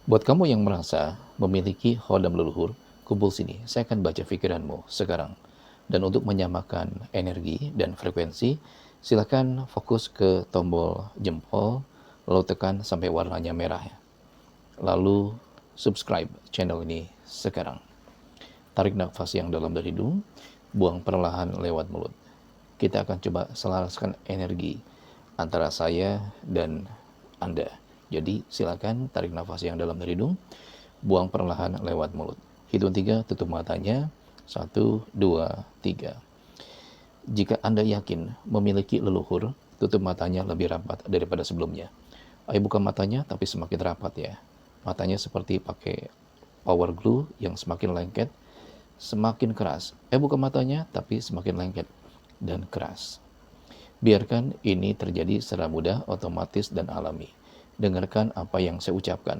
Buat kamu yang merasa memiliki khodam leluhur, kumpul sini, saya akan baca pikiranmu sekarang. Dan untuk menyamakan energi dan frekuensi, silakan fokus ke tombol jempol, lalu tekan sampai warnanya merah ya. Lalu subscribe channel ini sekarang. Tarik nafas yang dalam dari hidung, buang perlahan lewat mulut. Kita akan coba selaraskan energi antara saya dan Anda. Jadi silakan tarik nafas yang dalam dari hidung, buang perlahan lewat mulut. Hitung 3, tutup matanya. 1, 2, 3. Jika Anda yakin memiliki leluhur, tutup matanya lebih rapat daripada sebelumnya. Ayo buka matanya tapi semakin rapat ya. Matanya seperti pakai power glue yang semakin lengket, semakin keras. Buka matanya tapi semakin lengket dan keras. Biarkan ini terjadi secara mudah, otomatis, dan alami. Dengarkan apa yang saya ucapkan.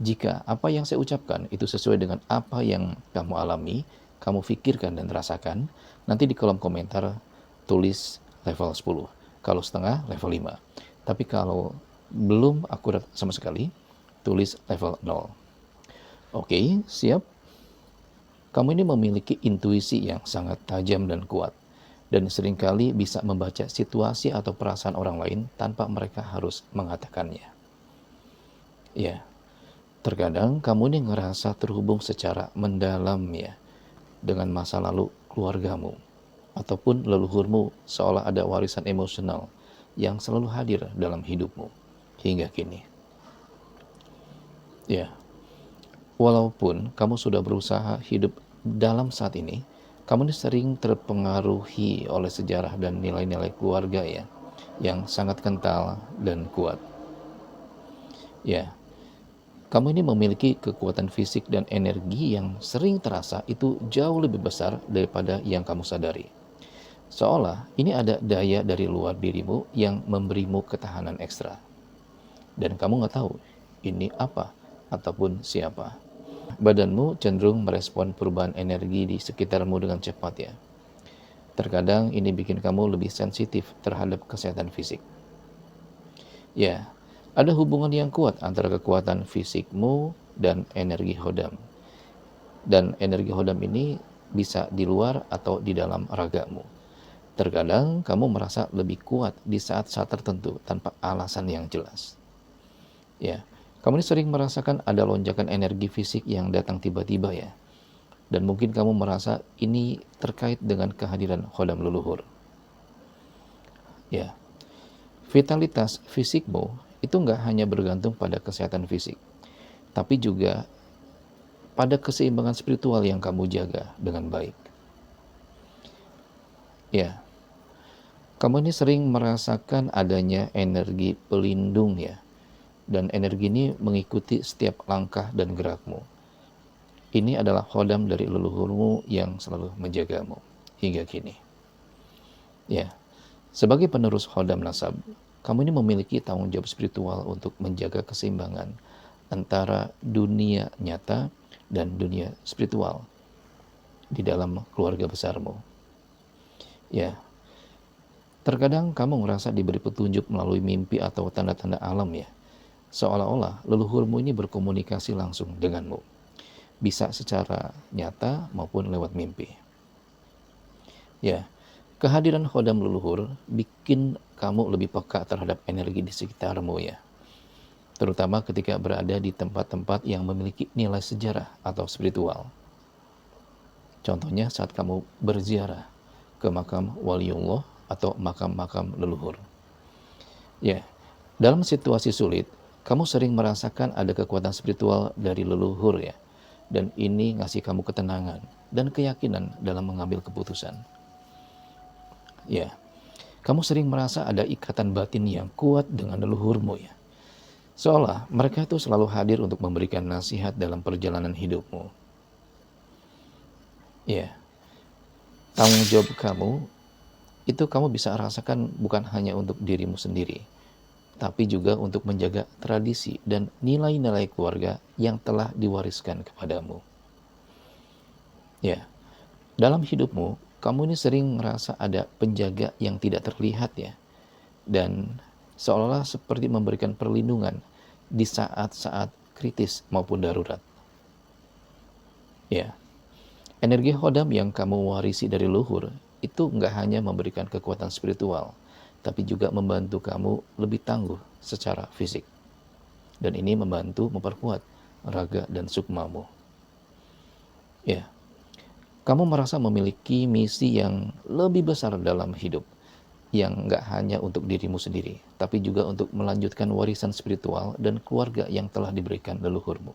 Jika apa yang saya ucapkan itu sesuai dengan apa yang kamu alami, kamu pikirkan dan rasakan, nanti di kolom komentar tulis level 10. Kalau setengah, level 5. Tapi kalau belum akurat sama sekali, tulis level 0. Oke, siap? Kamu ini memiliki intuisi yang sangat tajam dan kuat, dan seringkali bisa membaca situasi atau perasaan orang lain tanpa mereka harus mengatakannya. Ya, terkadang kamu ini ngerasa terhubung secara mendalam ya, dengan masa lalu keluargamu, ataupun leluhurmu, seolah ada warisan emosional yang selalu hadir dalam hidupmu hingga kini. Ya, walaupun kamu sudah berusaha hidup dalam saat ini, kamu ini sering terpengaruhi oleh sejarah dan nilai-nilai keluarga ya, yang sangat kental dan kuat. Ya, kamu ini memiliki kekuatan fisik dan energi yang sering terasa itu jauh lebih besar daripada yang kamu sadari. Seolah ini ada daya dari luar dirimu yang memberimu ketahanan ekstra. Dan kamu nggak tahu ini apa ataupun siapa. Badanmu cenderung merespon perubahan energi di sekitarmu dengan cepat ya. Terkadang ini bikin kamu lebih sensitif terhadap kesehatan fisik. Ya, ada hubungan yang kuat antara kekuatan fisikmu dan energi hodam. Dan energi hodam ini bisa di luar atau di dalam ragamu. Terkadang kamu merasa lebih kuat di saat-saat tertentu tanpa alasan yang jelas. Ya, kamu ini sering merasakan ada lonjakan energi fisik yang datang tiba-tiba ya. Dan mungkin kamu merasa ini terkait dengan kehadiran khodam leluhur. Ya, vitalitas fisikmu itu nggak hanya bergantung pada kesehatan fisik, tapi juga pada keseimbangan spiritual yang kamu jaga dengan baik. Ya, kamu ini sering merasakan adanya energi pelindung ya, dan energi ini mengikuti setiap langkah dan gerakmu. Ini adalah khodam dari leluhurmu yang selalu menjagamu hingga kini. Ya, sebagai penerus khodam nasab, kamu ini memiliki tanggung jawab spiritual untuk menjaga keseimbangan antara dunia nyata dan dunia spiritual di dalam keluarga besarmu. Ya, terkadang kamu merasa diberi petunjuk melalui mimpi atau tanda-tanda alam ya, seolah-olah leluhurmu ini berkomunikasi langsung denganmu, bisa secara nyata maupun lewat mimpi. Ya, kehadiran khodam leluhur bikin kamu lebih peka terhadap energi di sekitarmu ya, terutama ketika berada di tempat-tempat yang memiliki nilai sejarah atau spiritual. Contohnya saat kamu berziarah ke makam waliullah atau makam-makam leluhur. Ya, dalam situasi sulit, kamu sering merasakan ada kekuatan spiritual dari leluhur ya, dan ini ngasih kamu ketenangan dan keyakinan dalam mengambil keputusan. Ya, kamu sering merasa ada ikatan batin yang kuat dengan leluhurmu ya. Seolah mereka itu selalu hadir untuk memberikan nasihat dalam perjalanan hidupmu. Ya, tanggung jawab kamu itu kamu bisa rasakan bukan hanya untuk dirimu sendiri, tapi juga untuk menjaga tradisi dan nilai-nilai keluarga yang telah diwariskan kepadamu. Ya, dalam hidupmu, kamu ini sering merasa ada penjaga yang tidak terlihat ya, dan seolah-olah seperti memberikan perlindungan di saat-saat kritis maupun darurat. Ya, energi Khodam yang kamu warisi dari leluhur itu nggak hanya memberikan kekuatan spiritual, tapi juga membantu kamu lebih tangguh secara fisik. Dan ini membantu memperkuat raga dan sukmamu. Ya, kamu merasa memiliki misi yang lebih besar dalam hidup, yang nggak hanya untuk dirimu sendiri, tapi juga untuk melanjutkan warisan spiritual dan keluarga yang telah diberikan leluhurmu.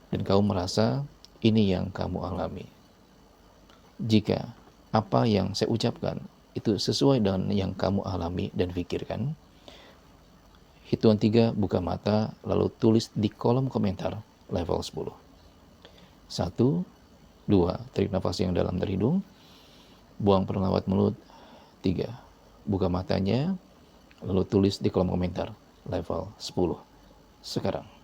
Dan kamu merasa ini yang kamu alami. Jika apa yang saya ucapkan itu sesuai dengan yang kamu alami dan pikirkan, hitungan 3 buka mata lalu tulis di kolom komentar level 10. 1, 2, tarik nafas yang dalam dari hidung, buang perlahan lewat mulut. 3, buka matanya lalu tulis di kolom komentar level 10 sekarang.